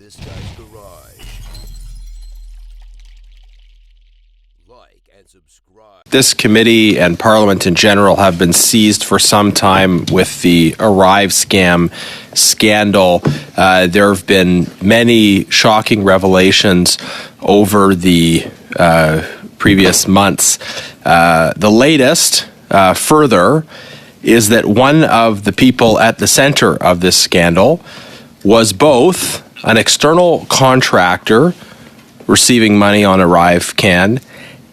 this guy's garage. Like and subscribe. This committee and Parliament in general have been seized for some time with the Arrive scam scandal. There have been many shocking revelations over the previous months. The latest, further, is that one of the people at the center of this scandal was both an external contractor receiving money on Arrive Can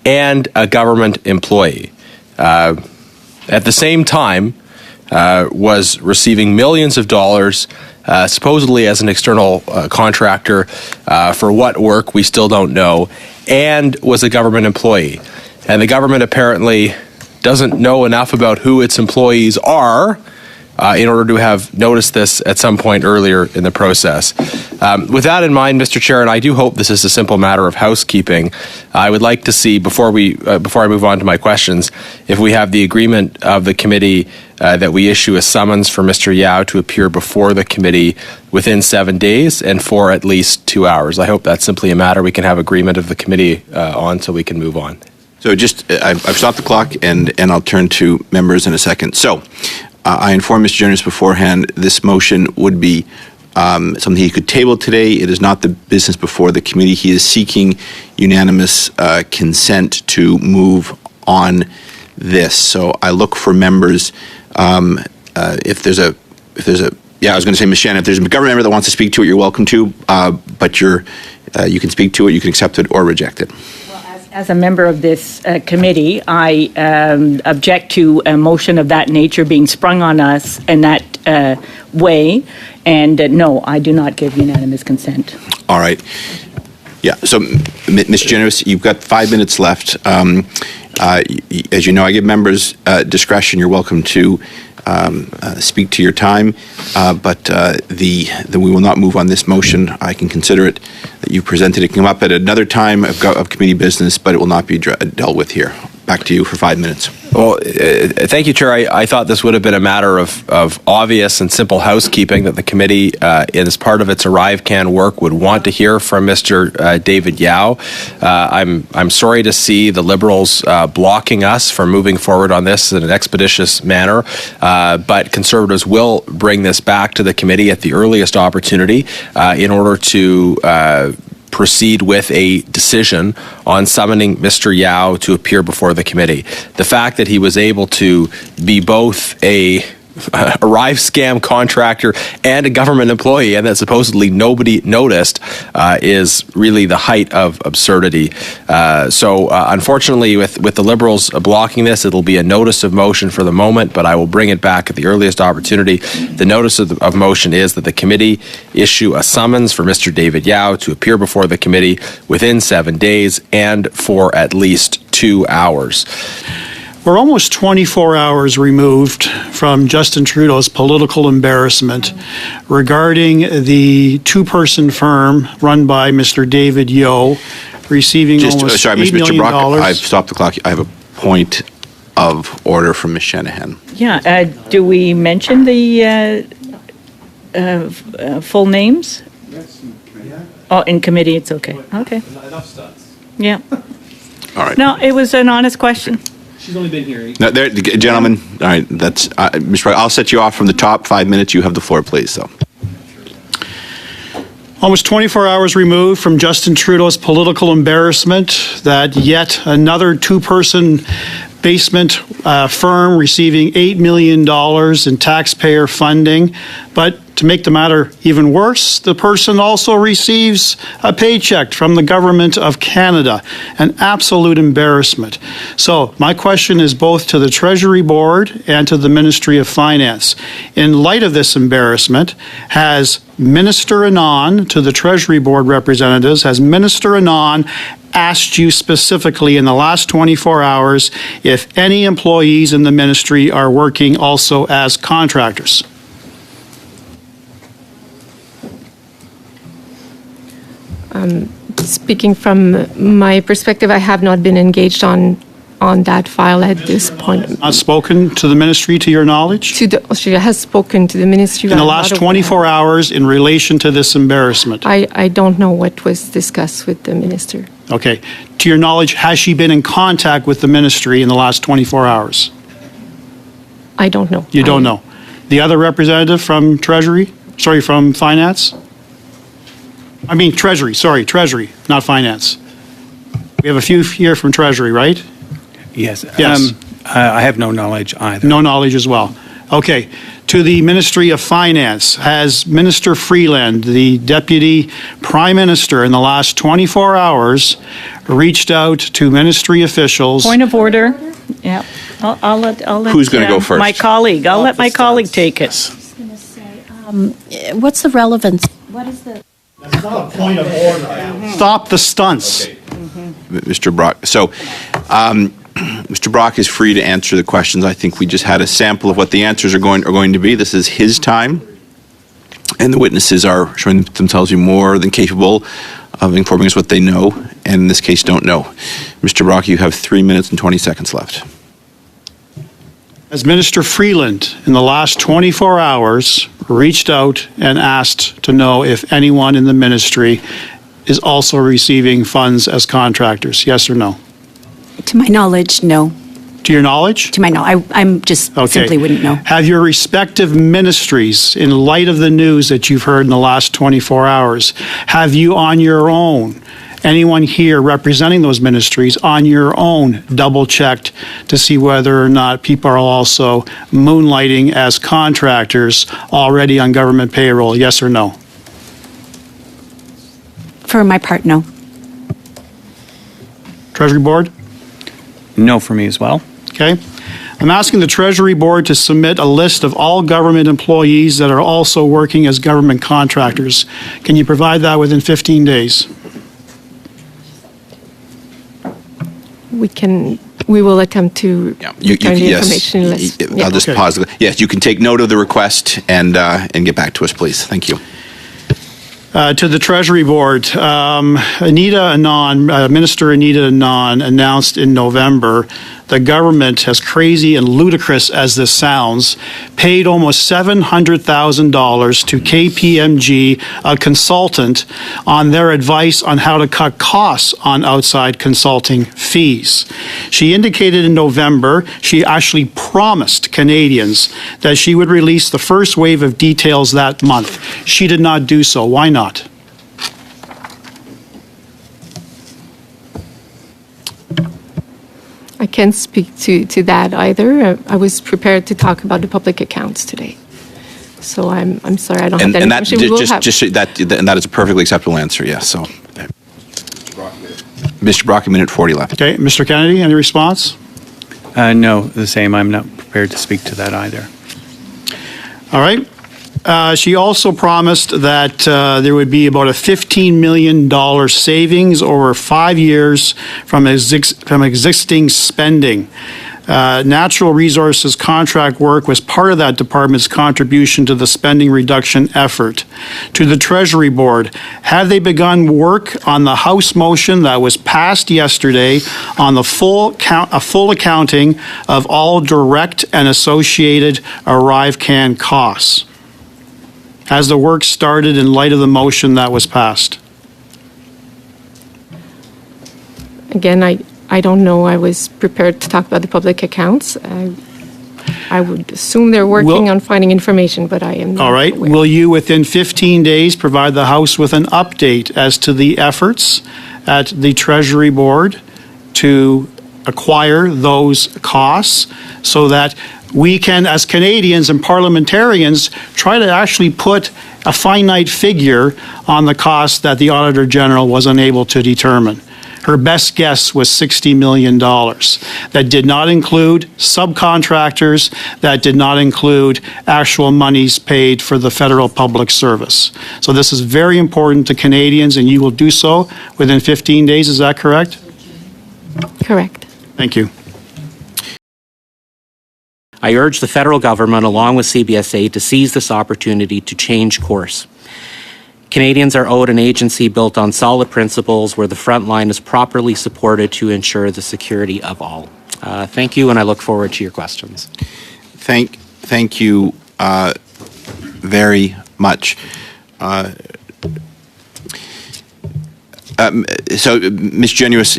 and a government employee. At the same time, was receiving millions of dollars, supposedly as an external contractor for what work we still don't know, and was a government employee. And the government apparently doesn't know enough about who its employees are in order to have noticed this at some point earlier in the process. With that in mind, Mr. Chair, and I do hope this is a simple matter of housekeeping, I would like to see, before I move on to my questions, if we have the agreement of the committee that we issue a summons for Mr. Yao to appear before the committee within 7 days and for at least 2 hours. I hope that's simply a matter we can have agreement of the committee on so we can move on. So I've stopped the clock and I'll turn to members in a second. So I informed Mr. Jonas beforehand this motion would be something he could table today. It is not the business before the committee. He is seeking unanimous consent to move on this. So I look for members. If there's a I was going to say, Ms. Shannon, if there's a government member that wants to speak to it, you're welcome to. But you can speak to it. You can accept it or reject it. As a member of this committee, I object to a motion of that nature being sprung on us in that way. And no, I do not give unanimous consent. All right. Yeah. So, Ms. Generous, you've got 5 minutes left. As you know, I give members discretion. You're welcome to speak to your time, but we will not move on this motion. I can consider it that you presented. It can come up at another time of committee business, but it will not be dealt with here. Back to you for 5 minutes. Well, thank you, Chair. I thought this would have been a matter of obvious and simple housekeeping that the committee, as part of its Arrive Can work, would want to hear from Mr. David Yao. I'm sorry to see the Liberals blocking us from moving forward on this in an expeditious manner, but Conservatives will bring this back to the committee at the earliest opportunity in order to proceed with a decision on summoning Mr. Yao to appear before the committee. The fact that he was able to be both a Arrive scam contractor and a government employee, and that supposedly nobody noticed, is really the height of absurdity. So unfortunately, with the Liberals blocking this, it'll be a notice of motion for the moment, but I will bring it back at the earliest opportunity. The notice of motion is that the committee issue a summons for Mr. David Yao to appear before the committee within 7 days and for at least 2 hours. We're almost 24 hours removed from Justin Trudeau's political embarrassment regarding the two-person firm run by Mr. David Yeo receiving almost $8 million. Brock, I've stopped the clock. I have a point of order from Ms. Shanahan. Yeah. Do we mention the full names? Oh, in committee, it's okay. Okay. Enough stunts. Yeah. All right. No, it was an honest question. She's only been here. No, there, gentlemen. All right, that's Mr. Brock, I'll set you off from the top. 5 minutes. You have the floor, please. So. Almost 24 hours removed from Justin Trudeau's political embarrassment that yet another two-person basement firm receiving $8 million in taxpayer funding. But to make the matter even worse, the person also receives a paycheck from the government of Canada, an absolute embarrassment. So my question is both to the Treasury Board and to the Ministry of Finance. In light of this embarrassment, has Minister Anand, to the Treasury Board representatives, has Minister Anand asked you specifically in the last 24 hours if any employees in the ministry are working also as contractors? Speaking from my perspective, I have not been engaged on on that file at this point. Not spoken to the ministry to your knowledge? She has spoken to the ministry. In the last 24 hours in relation to this embarrassment? I don't know what was discussed with the minister. Okay. To your knowledge, has she been in contact with the ministry in the last 24 hours? I don't know. You don't know. The other representative from from Finance? I mean Treasury, Treasury, not Finance. We have a few here from Treasury, right? Yes. Yes. I have no knowledge either. No knowledge as well. Okay. To the Ministry of Finance, has Minister Freeland, the Deputy Prime Minister, in the last 24 hours reached out to ministry officials? Point of order. Yeah. I'll let Who's gonna go first? My colleague. I'll let my colleague take it. What's the relevance? What is the... That's not a point of order. Stop the stunts. Mr. Brock. So, Mr. Brock is free to answer the questions. I think we just had a sample of what the answers are going to be. This is his time, and the witnesses are showing themselves to be more than capable of informing us what they know, and in this case, don't know. Mr. Brock, you have 3 minutes and 20 seconds left. Has Minister Freeland, in the last 24 hours, reached out and asked to know if anyone in the ministry is also receiving funds as contractors? Yes or no? To my knowledge, no. To your knowledge? To my knowledge, I'm just simply wouldn't know. Have your respective ministries, in light of the news that you've heard in the last 24 hours, have you on your own, anyone here representing those ministries, on your own double-checked to see whether or not people are also moonlighting as contractors already on government payroll? Yes or no? For my part, no. Treasury Board? No for me as well. Okay. I'm asking the Treasury Board to submit a list of all government employees that are also working as government contractors. Can you provide that within 15 days? We will attempt to return the information list. I'll just pause. Yes, you can take note of the request and get back to us, please. Thank you. To the Treasury Board, Minister Anita Anand announced in November the government, as crazy and ludicrous as this sounds, paid almost $700,000 to KPMG, a consultant, on their advice on how to cut costs on outside consulting fees. She indicated in November she actually promised Canadians that she would release the first wave of details that month. She did not do so. Why not? I can't speak to that either. I was prepared to talk about the public accounts today. So I'm sorry, I don't have that information. That is a perfectly acceptable answer, yes. So, Mr. Brock, a minute 40 left. Okay, Mr. Kennedy, any response? No, the same. I'm not prepared to speak to that either. All right. She also promised that there would be about a $15 million savings over 5 years from existing spending. Natural resources contract work was part of that department's contribution to the spending reduction effort. To the Treasury Board, have they begun work on the House motion that was passed yesterday on the full accounting of all direct and associated ArriveCan costs? Has the work started in light of the motion that was passed? Again, I don't know. I was prepared to talk about the public accounts. I would assume they're working on finding information, but I am not All right. aware. Will you, within 15 days, provide the House with an update as to the efforts at the Treasury Board to acquire those costs so that we can, as Canadians and parliamentarians, try to actually put a finite figure on the cost that the Auditor General was unable to determine? Her best guess was $60 million. That did not include subcontractors, that did not include actual monies paid for the federal public service. So this is very important to Canadians, and you will do so within 15 days. Is that correct? Correct. Thank you. I urge the federal government, along with CBSA, to seize this opportunity to change course. Canadians are owed an agency built on solid principles where the front line is properly supported to ensure the security of all. Thank you, and I look forward to your questions. Thank you very much. So, Ms. Genuous,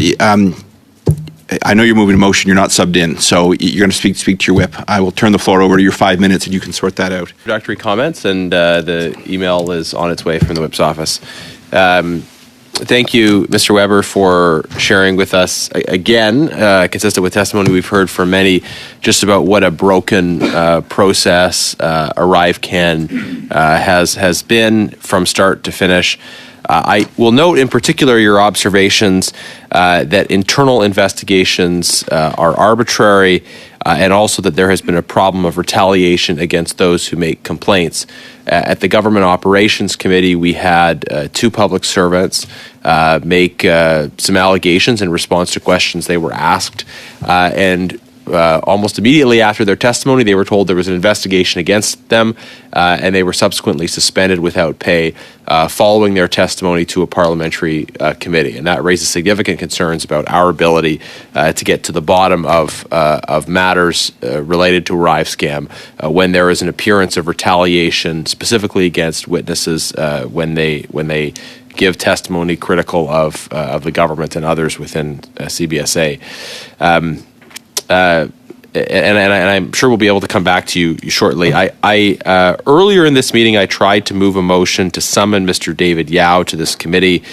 I know you're moving a motion. You're not subbed in, so you're going to speak to your whip. I will turn the floor over to your 5 minutes, and you can sort that out. Introductory comments, and the email is on its way from the whip's office. Thank you, Mr. Weber, for sharing with us, again, consistent with testimony we've heard from many, just about what a broken process ArriveCan has been from start to finish. I will note in particular your observations that internal investigations are arbitrary, and also that there has been a problem of retaliation against those who make complaints. At the Government Operations Committee, we had 2 public servants make some allegations in response to questions they were asked, and almost immediately after their testimony, they were told there was an investigation against them, and they were subsequently suspended without pay following their testimony to a parliamentary committee. And that raises significant concerns about our ability to get to the bottom of matters related to ArriveScam when there is an appearance of retaliation, specifically against witnesses when they give testimony critical of the government and others within CBSA. And I'm sure we'll be able to come back to you shortly. I earlier in this meeting, I tried to move a motion to summon Mr. David Yao to this committee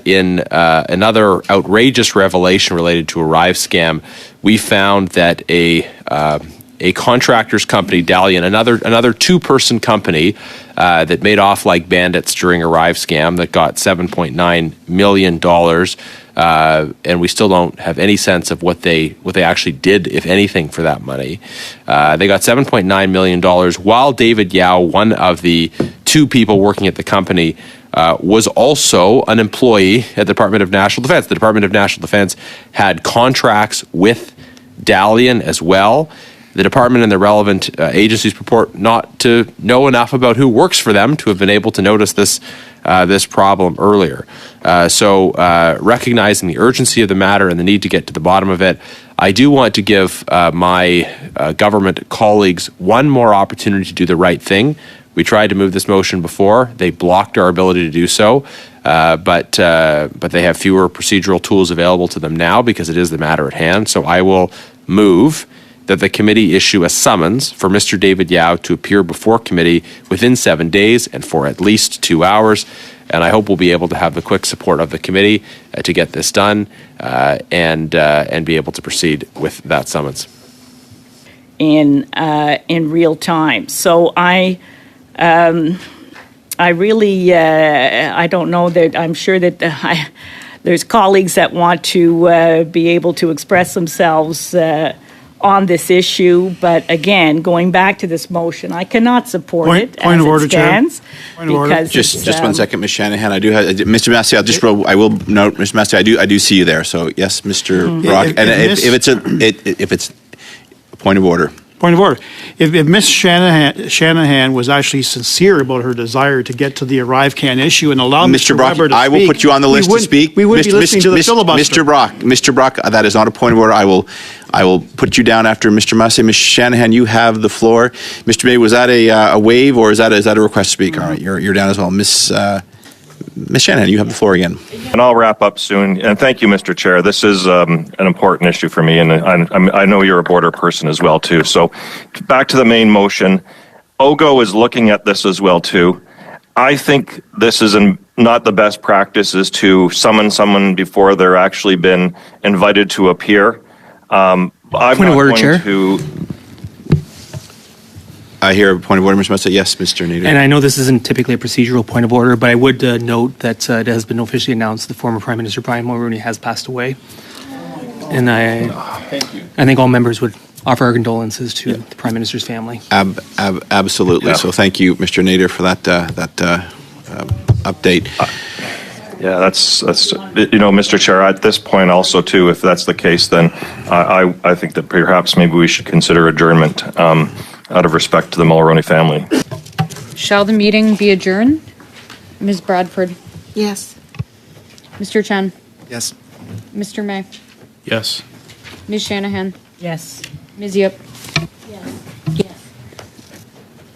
in another outrageous revelation related to ArriveScam. We found that a contractor's company, Dalian, another 2-person company that made off like bandits during ArriveScam that got $7.9 million. And we still don't have any sense of what they actually did, if anything, for that money. They got $7.9 million, while David Yao, one of the 2 people working at the company, was also an employee at the Department of National Defense. The Department of National Defense had contracts with Dalian as well. The department and the relevant agencies purport not to know enough about who works for them to have been able to notice this problem earlier. So recognizing the urgency of the matter and the need to get to the bottom of it, I do want to give my government colleagues one more opportunity to do the right thing. We tried to move this motion before. They blocked our ability to do so, but they have fewer procedural tools available to them now because it is the matter at hand. So I will move that the committee issue a summons for Mr. David Yao to appear before committee within 7 days and for at least 2 hours. And I hope we'll be able to have the quick support of the committee to get this done and be able to proceed with that summons. In real time. So I really, I don't know that, I'm sure that there's colleagues that want to be able to express themselves on this issue, but again, going back to this motion, I cannot support it as it stands. Point of order. Just 1 second, Ms. Shanahan. I do have Mr. Massey. I will note, Mr. Massey. I do see you there. So yes, Mr. Brock. And if it's a point of order. Point of order. If Ms. Shanahan was actually sincere about her desire to get to the ArriveCan issue and allow Mr. Brock, Weber to speak, I will put you on the list to speak. We would be listening to the filibuster. Mr. Brock, that is not a point of order. I will put you down after Mr. Massey. Ms. Shanahan, you have the floor. Mr. May, was that a wave or is that a request to speak? All right, you're down as well. Ms. Shanahan, you have the floor again. And I'll wrap up soon. And thank you, Mr. Chair. This is an important issue for me, and I know you're a border person as well, too. So back to the main motion. OGO is looking at this as well, too. I think this is not the best practice is to summon someone before they're actually been invited to appear. I'm Point of order, Chair. I hear a point of order, Mr. Massey. Yes, Mr. Nader. And I know this isn't typically a procedural point of order, but I would note that it has been officially announced the former Prime Minister Brian Mulroney has passed away. And I think all members would offer our condolences to the Prime Minister's family. Absolutely. So thank you, Mr. Nader, for that update. Yeah, that's Mr. Chair, at this point also, too, if that's the case, then I think that perhaps maybe we should consider adjournment out of respect to the Mulroney family. Shall the meeting be adjourned? Ms. Bradford? Yes. Mr. Chen? Yes. Mr. May? Yes. Ms. Shanahan. Yes. Ms. Yip. Yes.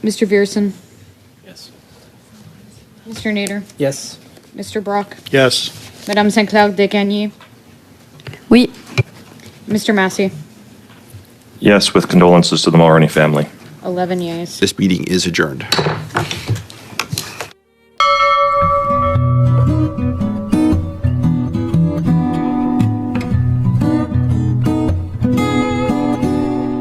Mr. Vierson. Yes. Mr. Nader. Yes. Mr. Brock. Yes. Madame Saint-Claude Desgagnés. Oui. Mr. Massey. Yes, with condolences to the Mulroney family. 11 yeas. This meeting is adjourned.